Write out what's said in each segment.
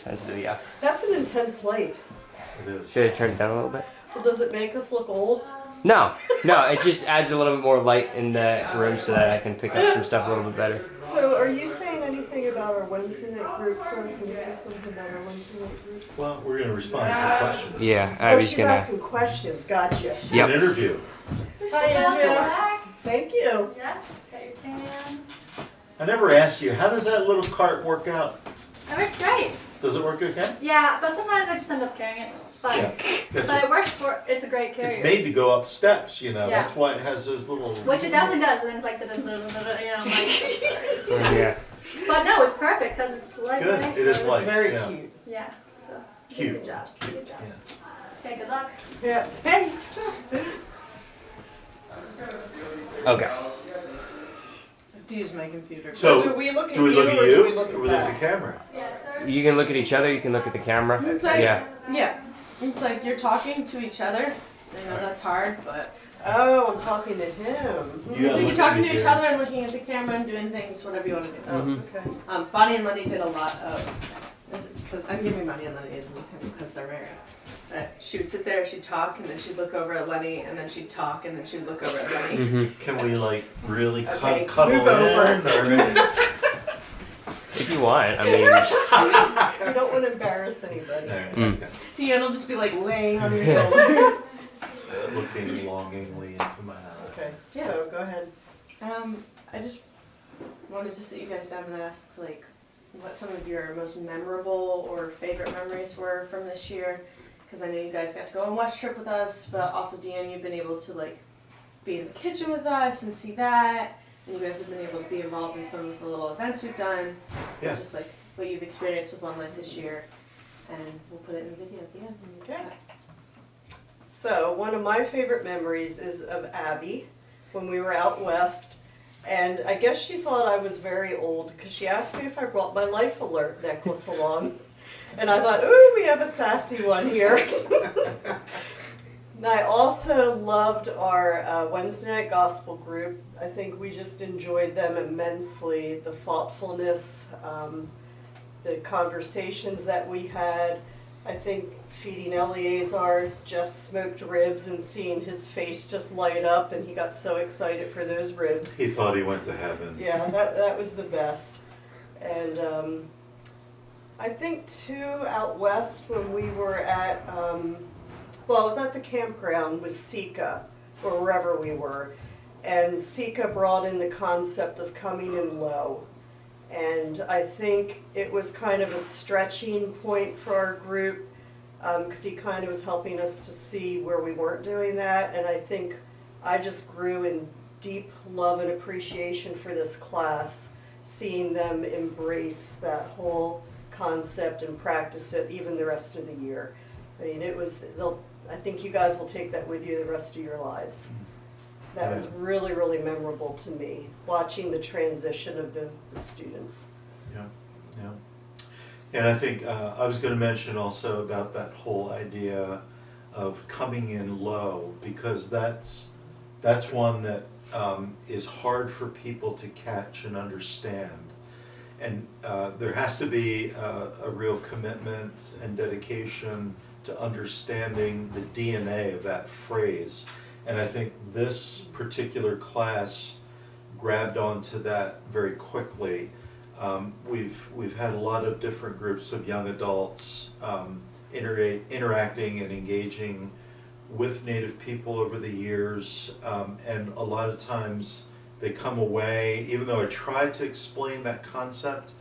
Yeah. That's an intense light. It is. Should I turn it down a little bit? Well, does it make us look old? No, it just adds a little bit more light in the room so that I can pick up some stuff a little bit better. So, are you saying anything about our Wednesday night group? So I was going to say something about our Wednesday night group. Well, we're going to respond to your questions. Yeah, I Oh, was she's gonna. asking questions. Gotcha. Yep. An interview. Hi, Andrea. Thank you. Yes, got your tans. I never asked you, how does that little cart work out? It worked great. Does it work okay? Yeah, but sometimes I just end up carrying it. But, but it works for, it's a great carrier. It's made to go up steps, you know. Yeah. That's why it has those little... Which it definitely does, but then it's like, you know, like, Yeah. But no, it's perfect because it's light. Good. Nice, It is so light. It's very Yeah. cute. Yeah, so you did Cute. a good job. Cute. Good job. Yeah. Okay, good luck. Yeah, thanks. Okay. To use my computer. So, do we look at do we you look at or you, do we look or at we look at that? the camera? You can look at each other. You can look at the camera. It's like, Yeah. yeah. It's like you're talking to each other. I know that's hard, but Oh, I'm talking to him. You it's gotta like you're look talking at to me each here. other and looking at the camera and doing things, whatever you want to do. Oh, okay. Bonnie and Lenny did a lot of, because I'm giving Bonnie and Lenny as an example because they're married. She would sit there, she'd talk, and then she'd look over at Lenny, and then she'd talk, and then she'd look over at Lenny. Mm-hmm. Can we, like, really Okay, cuddle move over. in? Or... If you want, I mean. You don't want to embarrass anybody. There, Mm. okay. Deanne will just be like laying on your shoulder. Looking longingly into my eyes. Okay, so go ahead. I just wanted to sit you guys down and ask, like, what some of your most memorable or favorite memories were from this year. Because I know you guys got to go on West Trip with us, but also, Deanne, you've been able to, like, be in the kitchen with us and see that. And you guys have been able to be involved in some of the little events we've done. Yeah. Just, like, what you've experienced with OneLife this year. And we'll put it in the video at the end. Okay. So one of my favorite memories is of Abby when we were out west. And I guess she thought I was very old because she asked me if I brought my Life Alert necklace along. And I thought, ooh, we have a sassy one here. And I also loved our Wednesday night gospel group. I think we just enjoyed them immensely. The thoughtfulness, the conversations that we had. I think feeding Eleazar just smoked ribs and seeing his face just light up, and he got so excited for those ribs. He thought he went to heaven. Yeah, that was the best. And I think too, out west when we were at, well, I was at the campground with Sika, or wherever we were, and Sika brought in the concept of coming in low. And I think it was kind of a stretching point for our group because he kind of was helping us to see where we weren't doing that. And I think I just grew in deep love and appreciation for this class, seeing them embrace that whole concept and practice it even the rest of the year. I mean, it was, I think you guys will take that with you the rest of your lives. That was really, really memorable to me, watching the transition of the students. Yeah, yeah. And I think I was going to mention also about that whole idea of coming in low, because that's one that is hard for people to catch and understand. And there has to be a real commitment and dedication to understanding the DNA of that phrase. And I think this particular class grabbed onto that very quickly. We've had a lot of different groups of young adults interacting and engaging with Native people over the years, and a lot of times they come away, even though I tried to explain that concept,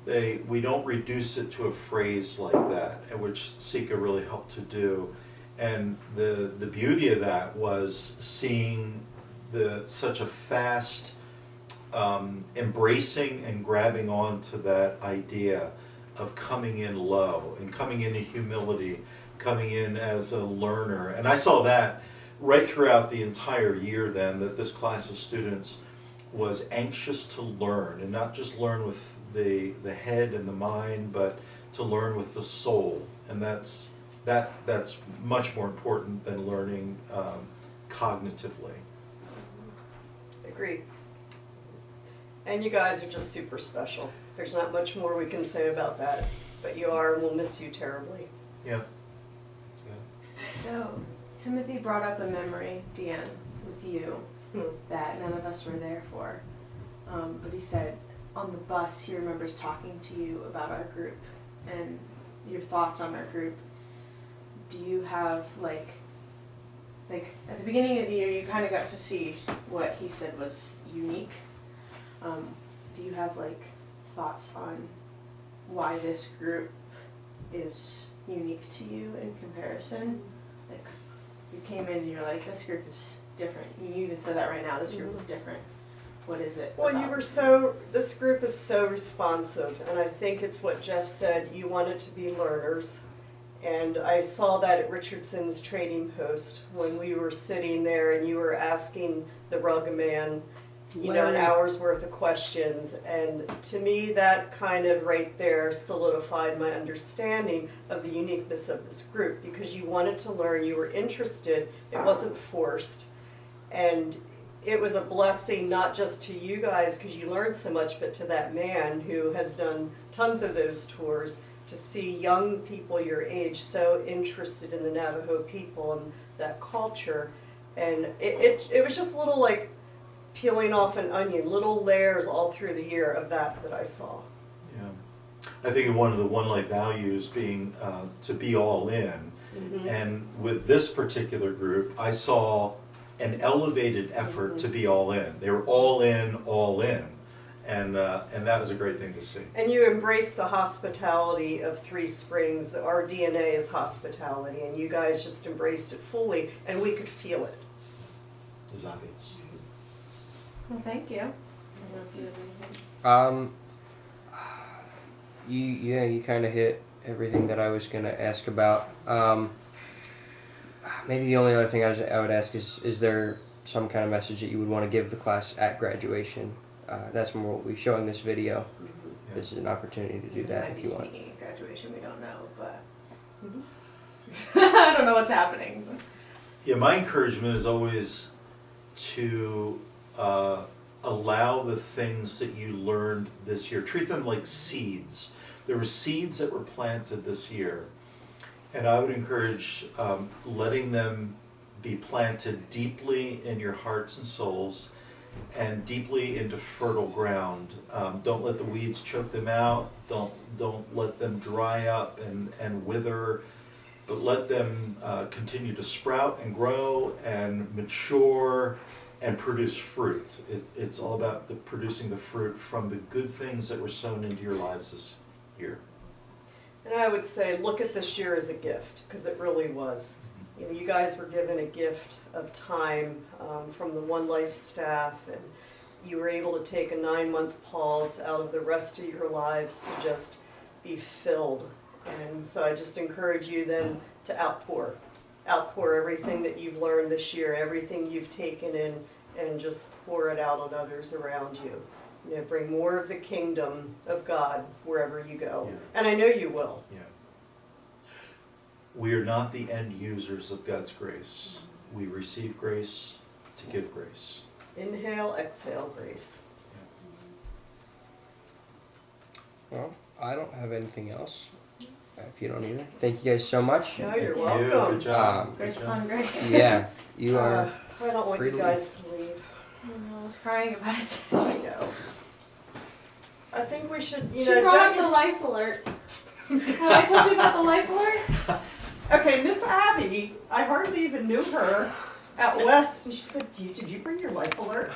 we don't reduce it to a phrase like that, which Sika really helped to do. And the beauty of that was seeing such a fast embracing and grabbing onto that idea of coming in low and coming in humility, coming in as a learner. And I saw that right throughout the entire year then, that this class of students was anxious to learn, and not just learn with the head and the mind, but to learn with the soul. And that's much more important than learning cognitively. Agreed. And you guys are just super special. There's not much more we can say about that. but you are, and we'll miss you terribly. Yeah. So, Timothy brought up a memory, Deanne, with you that none of us were there for. But he said on the bus he remembers talking to you about our group and your thoughts on our group. Do you have like at the beginning of the year you kind of got to see what he said was unique. Do you have like thoughts on why this group is unique to you in comparison? Like you came in and you're like, this group is different. You even said that right now, this group is different. What is it? Well, this group is so responsive, and I think it's what Jeff said, you wanted to be learners. And I saw that at Richardson's trading post when we were sitting there and you were asking the rug man, an hour's worth of questions. And to me, that kind of right there solidified my understanding of the uniqueness of this group, because you wanted to learn, you were interested, it wasn't forced. And it was a blessing not just to you guys because you learned so much, but to that man who has done tons of those tours, to see young people your age so interested in the Navajo people and that culture. And it was just a little like peeling off an onion, little layers all through the year of that I saw. Yeah. I think one of the OneLife values being to be all in. Mm-hmm. And with this particular group, I saw an elevated effort to be all in. They were all in, all in. And that was a great thing to see. And you embrace the hospitality of Three Springs. Our DNA is hospitality, and you guys just embraced it fully, and we could feel it. It was obvious. Well, thank you. I don't know if you have anything. You kind of hit everything that I was gonna ask about. Maybe the only other thing I would ask is there some kind of message that you would want to give the class at graduation? That's when we'll be showing this video. Yeah. This is an opportunity to do We that might if be you want. speaking at graduation, we don't know, but I don't know what's happening. But. Yeah, my encouragement is always to allow the things that you learned this year, treat them like seeds. There were seeds that were planted this year, and I would encourage letting them be planted deeply in your hearts and souls and deeply into fertile ground. Don't let the weeds choke them out. Don't let them dry up and wither, but let them continue to sprout and grow and mature and produce fruit. It's all about producing the fruit from the good things that were sown into your lives this year. And I would say, look at this year as a gift, because it really was. You guys were given a gift of time from the OneLife staff, and you were able to take a 9-month pause out of the rest of your lives to just be filled. And so I just encourage you then to outpour everything that you've learned this year, everything you've taken in, and just pour it out on others around you. Bring more of the kingdom of God wherever you go. Yeah. And I know you will. Yeah. We are not the end users of God's grace. We receive grace to give grace. Inhale, exhale, grace. Well, I don't have anything else. If you don't either. Thank you guys so much. No, you're Thank you. welcome. Good job. Grace Good job. upon grace. Yeah, you are. I don't want free you to guys to leave. I was crying about it. I know. I think we should, She brought up the life alert. Have I told you about the life alert? Okay, Miss Abby, I hardly even knew her at West, and she said, did you bring your life alert?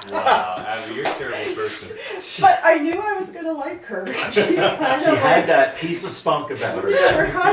Wow, Abby, you're a terrible person. But I knew I was going to like her. She's kind She of had like, that piece of spunk about her. yeah, we're kind